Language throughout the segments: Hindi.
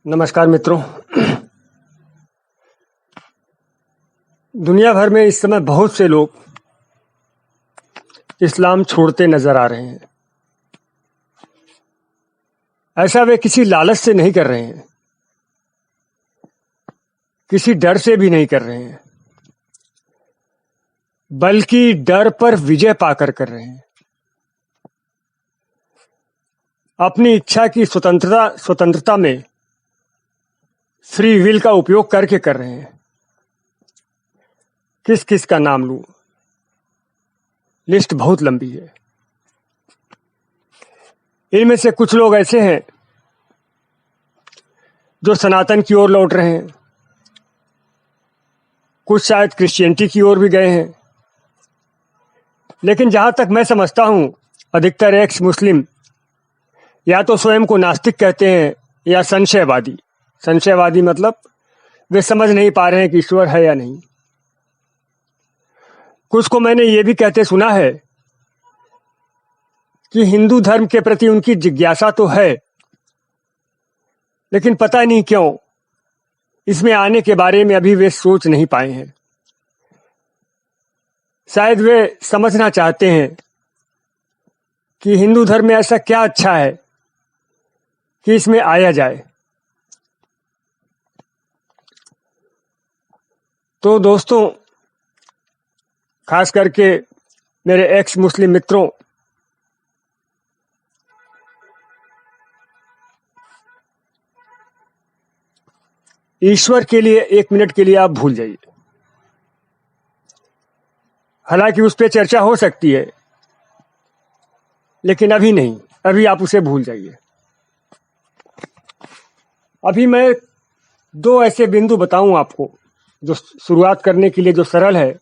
नमस्कार मित्रों। दुनिया भर में इस समय बहुत से लोग इस्लाम छोड़ते नजर आ रहे हैं। ऐसा वे किसी लालच से नहीं कर रहे हैं, किसी डर से भी नहीं कर रहे हैं, बल्कि डर पर विजय पाकर कर रहे हैं। अपनी इच्छा की स्वतंत्रता में फ्री विल का उपयोग करके कर रहे हैं। किस किस का नाम लूं, लिस्ट बहुत लंबी है। इनमें से कुछ लोग ऐसे हैं जो सनातन की ओर लौट रहे हैं, कुछ शायद क्रिश्चियनिटी की ओर भी गए हैं, लेकिन जहां तक मैं समझता हूं अधिकतर एक्स मुस्लिम या तो स्वयं को नास्तिक कहते हैं या संशयवादी। संशयवादी मतलब वे समझ नहीं पा रहे हैं कि ईश्वर है या नहीं। कुछ को मैंने ये भी कहते सुना है कि हिंदू धर्म के प्रति उनकी जिज्ञासा तो है, लेकिन पता नहीं क्यों इसमें आने के बारे में अभी वे सोच नहीं पाए हैं। शायद वे समझना चाहते हैं कि हिंदू धर्म में ऐसा क्या अच्छा है कि इसमें आया जाए। तो दोस्तों, खास करके मेरे एक्स मुस्लिम मित्रों, ईश्वर के लिए एक मिनट के लिए आप भूल जाइए। हालांकि उस पर चर्चा हो सकती है, लेकिन अभी नहीं। अभी आप उसे भूल जाइए। अभी मैं दो ऐसे बिंदु बताऊं आपको जो शुरुआत करने के लिए जो सरल है।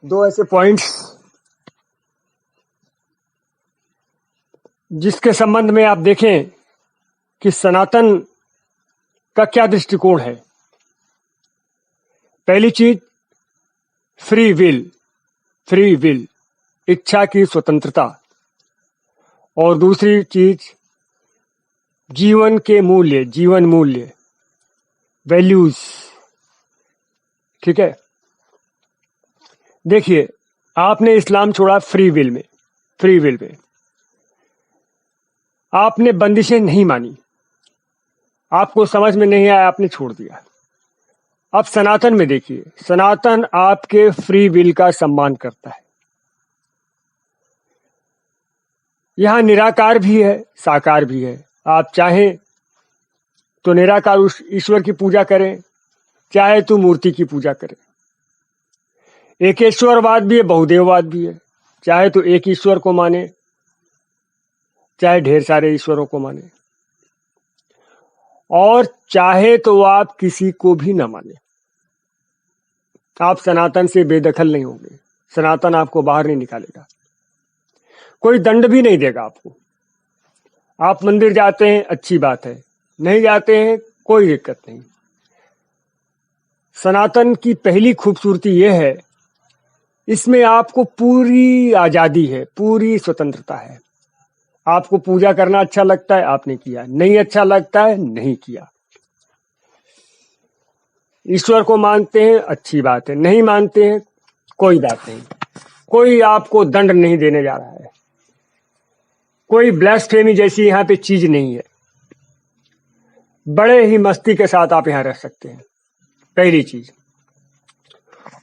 दो ऐसे पॉइंट्स जिसके संबंध में आप देखें कि सनातन का क्या दृष्टिकोण है। पहली चीज फ्री विल, इच्छा की स्वतंत्रता। और दूसरी चीज जीवन मूल्य, वैल्यूज। ठीक है, देखिए, आपने इस्लाम छोड़ा फ्री विल में आपने बंदिशें नहीं मानी, आपको समझ में नहीं आया, आपने छोड़ दिया। अब सनातन में देखिए, सनातन आपके फ्री विल का सम्मान करता है। यहां निराकार भी है, साकार भी है। आप चाहें तो निराकार उस ईश्वर की पूजा करें, चाहे तो मूर्ति की पूजा करें। एकेश्वरवाद भी है, बहुदेववाद भी है। चाहे तो एक ईश्वर को माने, चाहे ढेर सारे ईश्वरों को माने, और चाहे तो आप किसी को भी न माने। आप सनातन से बेदखल नहीं होंगे। सनातन आपको बाहर नहीं निकालेगा, कोई दंड भी नहीं देगा आपको। आप मंदिर जाते हैं, अच्छी बात है, नहीं जाते हैं, कोई दिक्कत नहीं। सनातन की पहली खूबसूरती यह है, इसमें आपको पूरी आजादी है, पूरी स्वतंत्रता है। आपको पूजा करना अच्छा लगता है, आपने किया। नहीं अच्छा लगता है, नहीं किया। ईश्वर को मानते हैं, अच्छी बात है। नहीं मानते हैं, कोई बात नहीं। कोई आपको दंड नहीं देने जा रहा है। कोई ब्लास्फेमी जैसी यहां पे चीज नहीं है। बड़े ही मस्ती के साथ आप यहां रह सकते हैं, पहली चीज।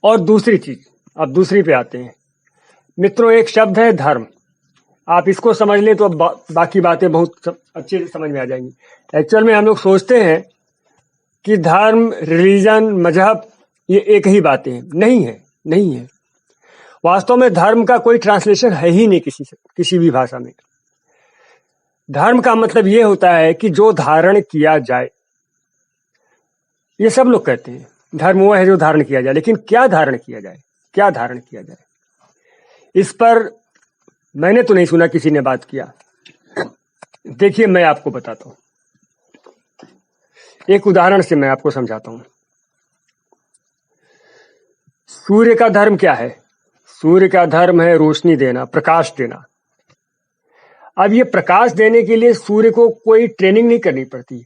और दूसरी चीज, अब दूसरी पे आते हैं मित्रों। एक शब्द है धर्म। आप इसको समझ लें तो बाकी बातें बहुत अच्छे से समझ में आ जाएंगी। एक्चुअल में हम लोग सोचते हैं कि धर्म, रिलीजन, मजहब ये एक ही बातें हैं। नहीं है। वास्तव में धर्म का कोई ट्रांसलेशन है ही नहीं किसी भी भाषा में। धर्म का मतलब ये होता है कि जो धारण किया जाए। ये सब लोग कहते हैं धर्म वो है जो धारण किया जाए, लेकिन क्या धारण किया जाए? क्या धारण किया जाए, इस पर मैंने तो नहीं सुना किसी ने बात किया। देखिए, मैं आपको बताता हूं, एक उदाहरण से मैं आपको समझाता हूं। सूर्य का धर्म क्या है? सूर्य का धर्म है रोशनी देना, प्रकाश देना। अब ये प्रकाश देने के लिए सूर्य को कोई ट्रेनिंग नहीं करनी पड़ती,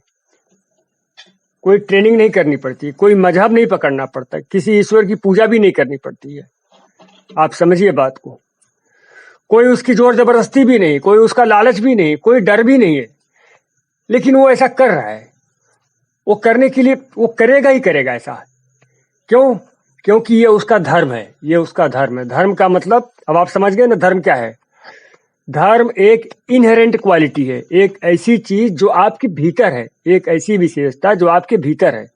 कोई ट्रेनिंग नहीं करनी पड़ती, कोई मजहब नहीं पकड़ना पड़ता, किसी ईश्वर की पूजा भी नहीं करनी पड़ती है। आप समझिए बात को। कोई उसकी जोर जबरदस्ती भी नहीं, कोई उसका लालच भी नहीं, कोई डर भी नहीं है, लेकिन वो ऐसा कर रहा है। वो करने के लिए वो करेगा ही करेगा ऐसा। क्यों? क्योंकि ये उसका धर्म है, ये उसका धर्म है। धर्म का मतलब अब आप समझ गए ना, धर्म क्या है। धर्म एक इनहेरेंट क्वालिटी है, एक ऐसी चीज जो आपके भीतर है, एक ऐसी विशेषता जो आपके भीतर है,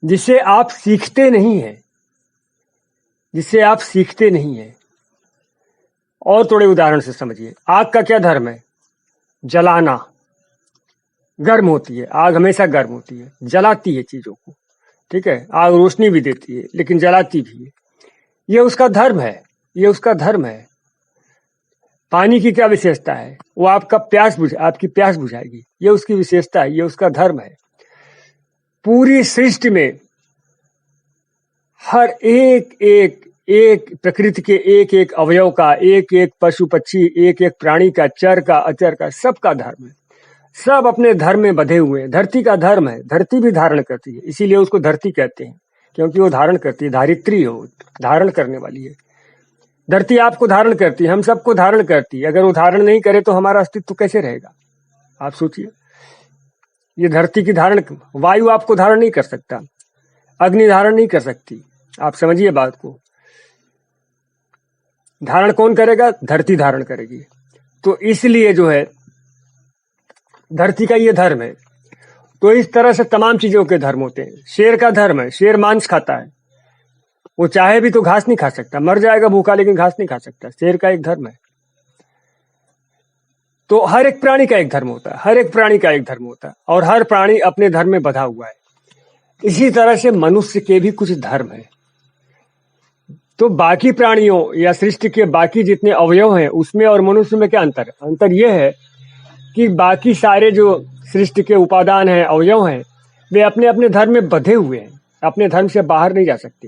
जिसे आप सीखते नहीं है, जिसे आप सीखते नहीं है। और थोड़े उदाहरण से समझिए। आग का क्या धर्म है? जलाना। गर्म होती है आग, हमेशा गर्म होती है, जलाती है चीजों को, ठीक है। आग रोशनी भी देती है लेकिन जलाती भी है। ये उसका धर्म है, ये उसका धर्म है। पानी की क्या विशेषता है? वो आपकी प्यास बुझाएगी, ये उसकी विशेषता है, ये उसका धर्म है। पूरी सृष्टि में हर एक प्रकृति के एक एक अवयव का, एक एक पशु पक्षी, एक एक प्राणी का, चर का, अचर का, सबका धर्म है। सब अपने धर्म में बंधे हुए हैं। धरती का धर्म है, धरती भी धारण करती है, इसीलिए उसको धरती कहते हैं, क्योंकि वो धारण करती है, धारित्री हो, धारण करने वाली है। धरती आपको धारण करती है, हम सबको धारण करती है। अगर वो धारण नहीं करे तो हमारा अस्तित्व कैसे रहेगा? आप सोचिए। ये धरती की धारण, वायु आपको धारण नहीं कर सकता, अग्नि धारण नहीं कर सकती। आप समझिए बात को। धारण कौन करेगा? धरती धारण करेगी। तो इसलिए जो है धरती का ये धर्म है। तो इस तरह से तमाम चीजों के धर्म होते हैं। शेर का धर्म है, शेर मांस खाता है, वो चाहे भी तो घास नहीं खा सकता, मर जाएगा भूखा लेकिन घास नहीं खा सकता। शेर का एक धर्म है। तो हर एक प्राणी का एक धर्म होता है, हर एक प्राणी का एक धर्म होता है, और हर प्राणी अपने धर्म में बंधा हुआ है। इसी तरह से मनुष्य के भी कुछ धर्म है। तो बाकी प्राणियों या सृष्टि के बाकी जितने अवयव हैं उसमें और मनुष्य में क्या अंतर है? अंतर यह है कि बाकी सारे जो सृष्टि के उपादान हैं, अवयव हैं, वे अपने अपने धर्म में बंधे हुए हैं, अपने धर्म से बाहर नहीं जा सकते।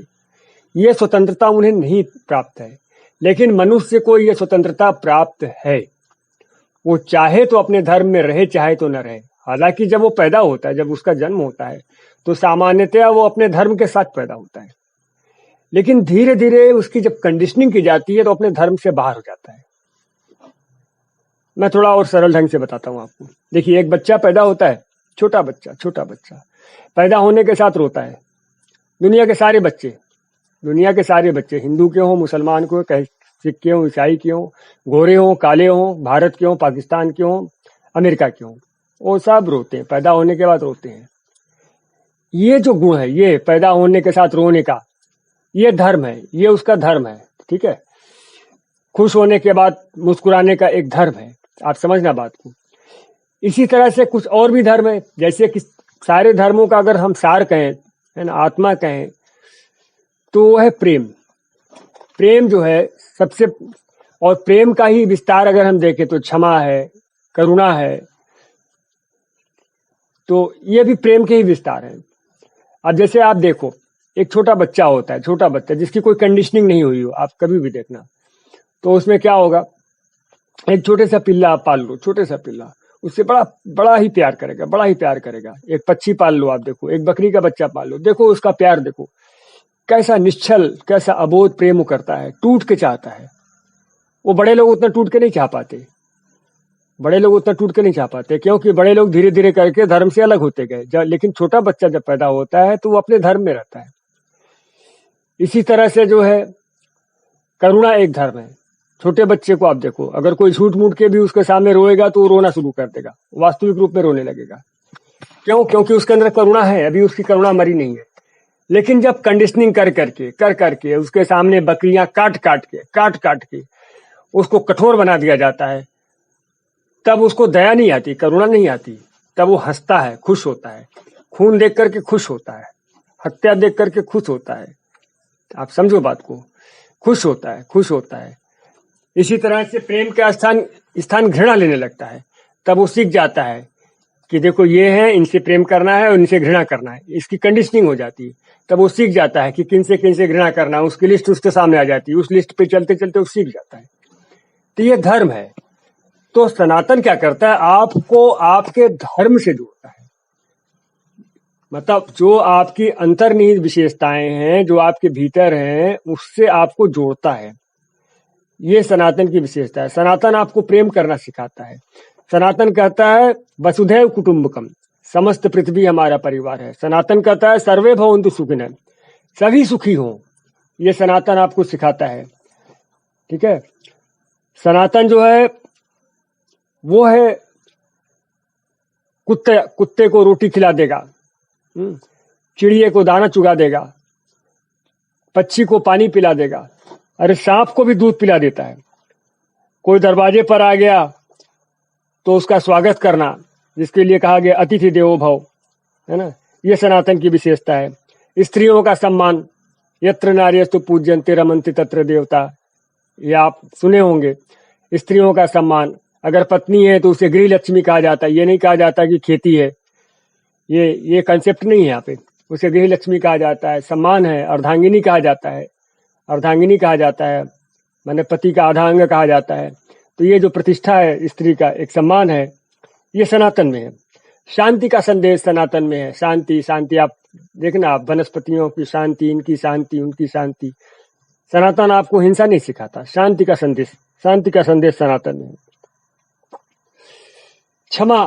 ये स्वतंत्रता उन्हें नहीं प्राप्त है। लेकिन मनुष्य को ये स्वतंत्रता प्राप्त है। वो चाहे तो अपने धर्म में रहे, चाहे तो न रहे। हालांकि जब वो पैदा होता है, जब उसका जन्म होता है, तो सामान्यतया वो अपने धर्म के साथ पैदा होता है। लेकिन धीरे धीरे उसकी जब कंडीशनिंग की जाती है तो अपने धर्म से बाहर हो जाता है। मैं थोड़ा और सरल ढंग से बताता हूं आपको। देखिए, एक बच्चा पैदा होता है, छोटा बच्चा पैदा होने के साथ रोता है। दुनिया के सारे बच्चे, हिंदू के हों, मुसलमान के हों, सिख के हों, ईसाई के हों, गोरे हों, काले हों, भारत के हों, पाकिस्तान के हों, अमेरिका के हों, वो सब रोते हैं, पैदा होने के बाद रोते हैं। ये जो गुण है, ये पैदा होने के साथ रोने का, ये धर्म है, ये उसका धर्म है, ठीक है। खुश होने के बाद मुस्कुराने का एक धर्म है। आप समझना बात को। इसी तरह से कुछ और भी धर्म है, जैसे कि सारे धर्मों का अगर हम सार कहें, है ना, आत्मा कहें, तो वो है प्रेम। प्रेम जो है सबसे, और प्रेम का ही विस्तार अगर हम देखें तो क्षमा है, करुणा है, तो ये भी प्रेम के ही विस्तार है। अब जैसे आप देखो, एक छोटा बच्चा होता है, छोटा बच्चा जिसकी कोई कंडीशनिंग नहीं हुई हो, आप कभी भी देखना, तो उसमें क्या होगा, एक छोटे सा पिल्ला आप पाल लो, छोटे सा पिल्ला, उससे बड़ा ही प्यार करेगा। एक पक्षी पाल लो, आप देखो, एक बकरी का बच्चा पाल लो, देखो उसका प्यार देखो, कैसा निश्चल, कैसा अबोध प्रेम वो करता है, टूट के चाहता है। वो बड़े लोग उतना टूट के नहीं चाह पाते, क्योंकि बड़े लोग धीरे धीरे करके धर्म से अलग होते गए। लेकिन छोटा बच्चा जब पैदा होता है तो वो अपने धर्म में रहता है। इसी तरह से जो है करुणा एक धर्म है। छोटे बच्चे को आप देखो, अगर कोई झूठ मूठ के भी उसके सामने रोएगा तो वो रोना शुरू कर देगा, वास्तविक रूप में रोने लगेगा। क्यों? क्योंकि उसके अंदर करुणा है, अभी उसकी करुणा मरी नहीं है। लेकिन जब कंडीशनिंग कर करके उसके सामने बकरियां काट काट के उसको कठोर बना दिया जाता है, तब उसको दया नहीं आती, करुणा नहीं आती। तब वो हंसता है, खुश होता है, खून देख करके खुश होता है, हत्या देख करके खुश होता है। आप समझो बात को, खुश होता है। इसी तरह से प्रेम का स्थान घृणा लेने लगता है। तब वो सीख जाता है कि देखो ये है, इनसे प्रेम करना है और इनसे घृणा करना है। इसकी कंडीशनिंग हो जाती है। तब वो सीख जाता है कि किन से घृणा करना है, उसकी लिस्ट उसके सामने आ जाती है। उस लिस्ट पे चलते चलते वो सीख जाता है। तो ये धर्म है। तो सनातन क्या करता है, आपको आपके धर्म से जोड़ता है। मतलब जो आपकी अंतर्निहित विशेषताएं हैं, जो आपके भीतर हैं, उससे आपको जोड़ता है। ये सनातन की विशेषता है। सनातन आपको प्रेम करना सिखाता है। सनातन कहता है वसुधैव कुटुंबकम, समस्त पृथ्वी हमारा परिवार है। सनातन कहता है सर्वे भवन्तु सुखिनः, सभी सुखी हों। ये सनातन आपको सिखाता है। ठीक है। सनातन जो है वो है कुत्ते को रोटी खिला देगा, चिड़िए को दाना चुगा देगा, पक्षी को पानी पिला देगा, अरे सांप को भी दूध पिला देता है। कोई दरवाजे पर आ गया तो उसका स्वागत करना, जिसके लिए कहा गया अतिथि देवो भव, है ना। ये सनातन की विशेषता है। स्त्रियों का सम्मान, यत्र नार्यस्तु पूज्यन्ते रमन्ते तत्र देवता, ये आप सुने होंगे। स्त्रियों का सम्मान, अगर पत्नी है तो उसे गृह लक्ष्मी कहा जाता है। ये नहीं कहा जाता कि खेती है, ये कंसेप्ट नहीं है यहाँ पे। उसे गृह लक्ष्मी कहा जाता है, सम्मान है। अर्धांगिनी कहा जाता है, अर्धांगिनी कहा जाता है, माने पति का आधा अंग कहा जाता है। तो ये जो प्रतिष्ठा है स्त्री का, एक सम्मान है, ये सनातन में है। शांति का संदेश सनातन में है। शांति शांति, आप देखना, आप वनस्पतियों की शांति, इनकी शांति, उनकी शांति। सनातन आपको हिंसा नहीं सिखाता, शांति का संदेश, शांति का संदेश सनातन में है। क्षमा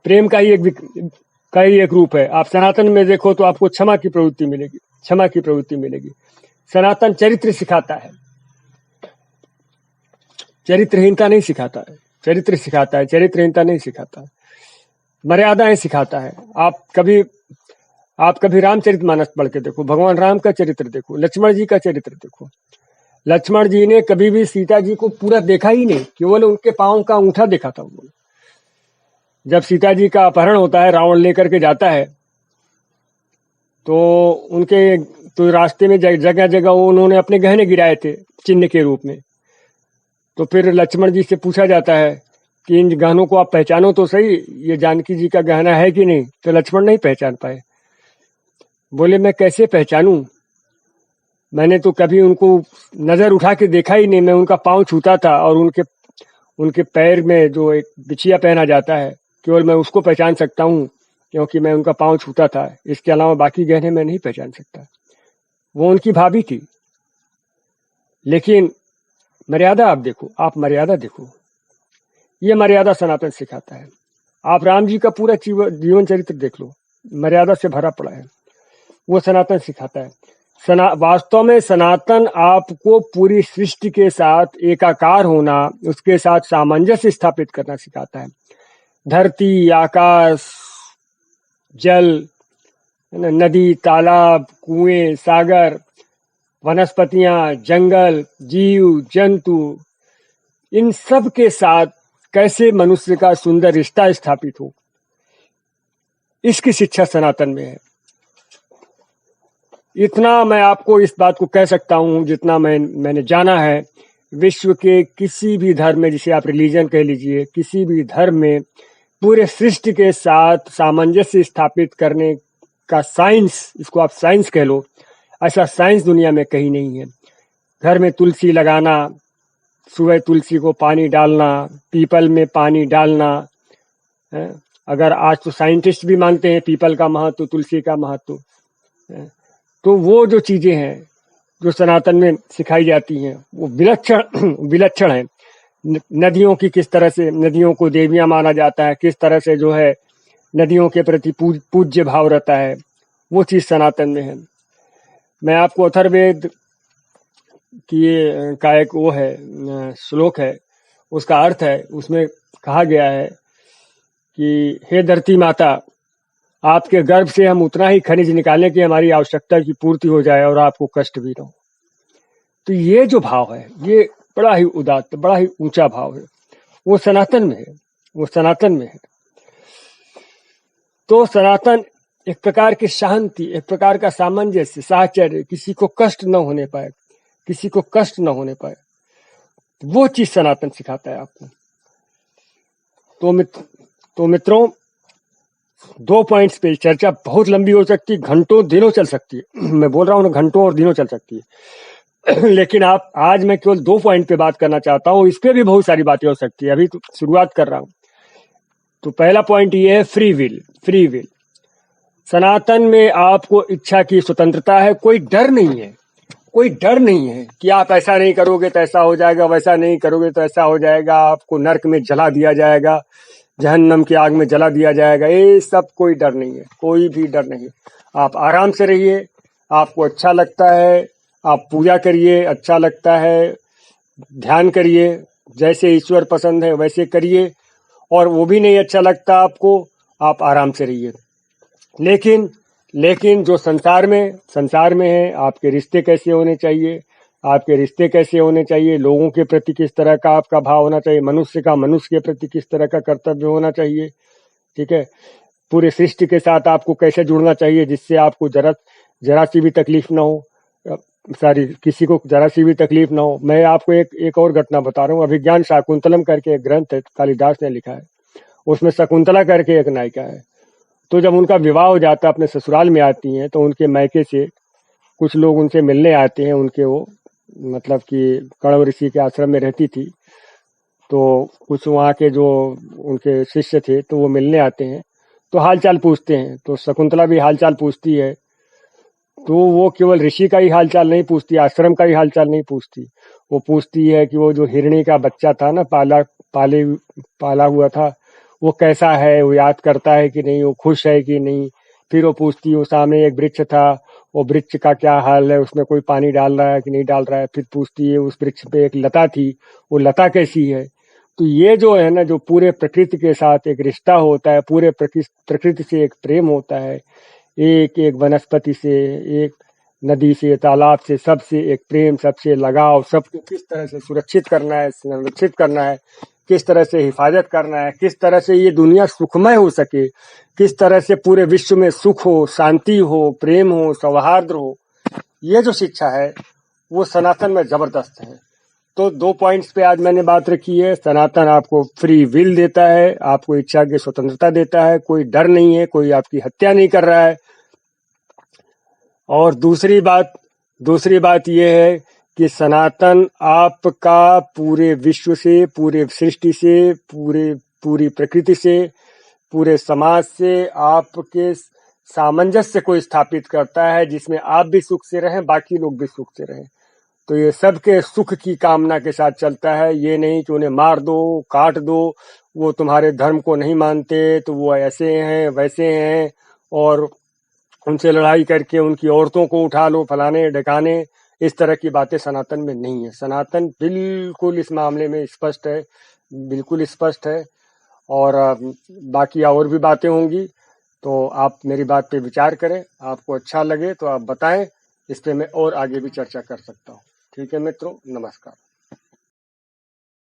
प्रेम का ही एक रूप है। आप सनातन में देखो तो आपको क्षमा की प्रवृत्ति मिलेगी, क्षमा की प्रवृत्ति मिलेगी। सनातन चरित्र सिखाता है, चरित्रहीनता नहीं सिखाता है। चरित्र सिखाता है, चरित्रहीनता नहीं सिखाता है। मर्यादाएं सिखाता है। आप कभी रामचरितमानस पढ़ के देखो, भगवान राम का चरित्र देखो, लक्ष्मण जी का चरित्र देखो। लक्ष्मण जी ने कभी भी सीता जी को पूरा देखा ही नहीं, केवल उनके पांव का अंगूठा देखा था उन्होंने। जब सीता जी का अपहरण होता है, रावण लेकर के जाता है, तो रास्ते में जगह जगह उन्होंने अपने गहने गिराए थे चिन्ह के रूप में। तो फिर लक्ष्मण जी से पूछा जाता है कि इन गहनों को आप पहचानो तो सही, ये जानकी जी का गहना है कि नहीं। तो लक्ष्मण नहीं पहचान पाए। बोले मैं कैसे पहचानूं, मैंने तो कभी उनको नजर उठा के देखा ही नहीं। मैं उनका पांव छूता था और उनके पैर में जो एक बिछिया पहना जाता है, केवल मैं उसको पहचान सकता हूँ, क्योंकि मैं उनका पांव छूता था। इसके अलावा बाकी गहने मैं नहीं पहचान सकता। वो उनकी भाभी थी। लेकिन मर्यादा आप देखो, आप मर्यादा देखो, ये मर्यादा सनातन सिखाता है। आप राम जी का पूरा जीवन चरित्र देख लो, मर्यादा से भरा पड़ा है। वो सनातन सिखाता है। वास्तव में सनातन आपको पूरी सृष्टि के साथ एकाकार होना, उसके साथ सामंजस्य स्थापित करना सिखाता है। धरती, आकाश, जल, नदी, तालाब, कुएं, सागर, वनस्पतियां, जंगल, जीव जंतु, इन सब के साथ कैसे मनुष्य का सुंदर रिश्ता स्थापित हो, इसकी शिक्षा सनातन में है। इतना मैं आपको इस बात को कह सकता हूं जितना मैंने जाना है। विश्व के किसी भी धर्म में, जिसे आप रिलीजन कह लीजिए, किसी भी धर्म में पूरे सृष्टि के साथ सामंजस्य स्थापित करने का साइंस, इसको आप साइंस कह लो, ऐसा साइंस दुनिया में कहीं नहीं है। घर में तुलसी लगाना, सुबह तुलसी को पानी डालना, पीपल में पानी डालना है। अगर आज तो साइंटिस्ट भी मानते हैं पीपल का महत्व, तुलसी का महत्व, तो वो जो चीजें हैं जो सनातन में सिखाई जाती हैं वो विलक्षण है। नदियों की किस तरह से, नदियों को देवियां माना जाता है, किस तरह से जो है नदियों के प्रति पूज्य भाव रहता है, वो चीज सनातन में है। मैं आपको अथर्ववेद की का एक वो है श्लोक है, उसका अर्थ है, उसमें कहा गया है कि हे धरती माता, आपके गर्भ से हम उतना ही खनिज निकालें कि हमारी आवश्यकता की पूर्ति हो जाए और आपको कष्ट भी न हो। तो ये जो भाव है, ये बड़ा ही उदात्त, बड़ा ही ऊंचा भाव है, वो सनातन में है, वो सनातन में है। तो सनातन एक प्रकार की शांति, एक प्रकार का सामंजस्य, साहचर्य, किसी को कष्ट न होने पाए, किसी को कष्ट न होने पाए, वो चीज सनातन सिखाता है आपको। तो मित्रों, 2 पॉइंट्स पे चर्चा बहुत लंबी हो सकती है, घंटों दिनों चल सकती है। मैं बोल रहा हूँ ना, घंटों और दिनों चल सकती है। लेकिन आप आज मैं केवल 2 पॉइंट पे बात करना चाहता हूँ, इस पे भी बहुत सारी बातें हो सकती है, अभी तो शुरुआत कर रहा हूँ। तो पहला पॉइंट ये है फ्री विल। फ्री विल, सनातन में आपको इच्छा की स्वतंत्रता है, कोई डर नहीं है। कोई डर नहीं है कि आप ऐसा नहीं करोगे तो ऐसा हो जाएगा, वैसा नहीं करोगे तो ऐसा हो जाएगा, आपको नर्क में जला दिया जाएगा, जहन्नम की आग में जला दिया जाएगा। ये सब कोई डर नहीं है, कोई भी डर नहीं। आप आराम से रहिए, आपको अच्छा लगता है आप पूजा करिए, अच्छा लगता है ध्यान करिए, जैसे ईश्वर पसंद है वैसे करिए, और वो भी नहीं अच्छा लगता आपको, आप आराम से रहिए। लेकिन लेकिन जो संसार में है, आपके रिश्ते कैसे होने चाहिए, आपके रिश्ते कैसे होने चाहिए, लोगों के प्रति किस तरह का आपका भाव होना चाहिए, मनुष्य का मनुष्य के प्रति किस तरह का कर्तव्य होना चाहिए, ठीक है। पूरे सृष्टि के साथ आपको कैसे जुड़ना चाहिए जिससे आपको जरा सी भी तकलीफ ना हो, सारी किसी को जरा सी भी तकलीफ ना हो। मैं आपको एक और घटना बता रहा हूँ। अभिज्ञान शाकुंतलम करके एक ग्रंथ है, कालिदास ने लिखा है, उसमें शकुंतला करके एक नायिका है। तो जब उनका विवाह हो जाता है, अपने ससुराल में आती हैं, तो उनके मायके से कुछ लोग उनसे मिलने आते हैं। उनके वो मतलब कि कण्व ऋषि के आश्रम में रहती थी, तो कुछ वहाँ के जो उनके शिष्य थे तो वो मिलने आते हैं, तो हालचाल पूछते हैं। तो शकुंतला भी हालचाल पूछती है। तो वो केवल ऋषि का ही हालचाल नहीं पूछती, आश्रम का ही हालचाल नहीं पूछती, वो पूछती है कि वो जो हिरणी का बच्चा था ना, पाला हुआ था, वो कैसा है, वो याद करता है कि नहीं, वो खुश है कि नहीं। फिर वो पूछती है, वो सामने एक वृक्ष था, वो वृक्ष का क्या हाल है, उसमें कोई पानी डाल रहा है कि नहीं डाल रहा है। फिर पूछती है, उस वृक्ष पे एक लता थी, वो लता कैसी है। तो ये जो है ना, जो पूरे प्रकृति के साथ एक रिश्ता होता है, पूरे प्रकृति से एक प्रेम होता है, एक एक वनस्पति से, एक नदी से, तालाब से, सबसे एक प्रेम, सबसे लगाव, सबको किस तरह से सुरक्षित करना है, संरक्षित करना है, किस तरह से हिफाजत करना है, किस तरह से ये दुनिया सुखमय हो सके, किस तरह से पूरे विश्व में सुख हो, शांति हो, प्रेम हो, सौहार्द हो, ये जो शिक्षा है वो सनातन में जबरदस्त है। तो 2 पॉइंट्स पे आज मैंने बात रखी है। सनातन आपको फ्री विल देता है, आपको इच्छा की स्वतंत्रता देता है, कोई डर नहीं है, कोई आपकी हत्या नहीं कर रहा है। और दूसरी बात यह है कि सनातन आपका पूरे विश्व से, पूरे सृष्टि से, पूरी प्रकृति से, पूरे समाज से आपके सामंजस्य को स्थापित करता है, जिसमें आप भी सुख से रहें, बाकी लोग भी सुख से रहें। तो ये सबके सुख की कामना के साथ चलता है। ये नहीं कि उन्हें मार दो, काट दो, वो तुम्हारे धर्म को नहीं मानते तो वो ऐसे हैं वैसे हैं, और उनसे लड़ाई करके उनकी औरतों को उठा लो, फलाने ढकाने, इस तरह की बातें सनातन में नहीं है। सनातन बिल्कुल इस मामले में स्पष्ट है, बिल्कुल स्पष्ट है। और बाकी और भी बातें होंगी, तो आप मेरी बात पे विचार करें, आपको अच्छा लगे तो आप बताएं, इस पे मैं और आगे भी चर्चा कर सकता हूँ। ठीक है मित्रों, नमस्कार।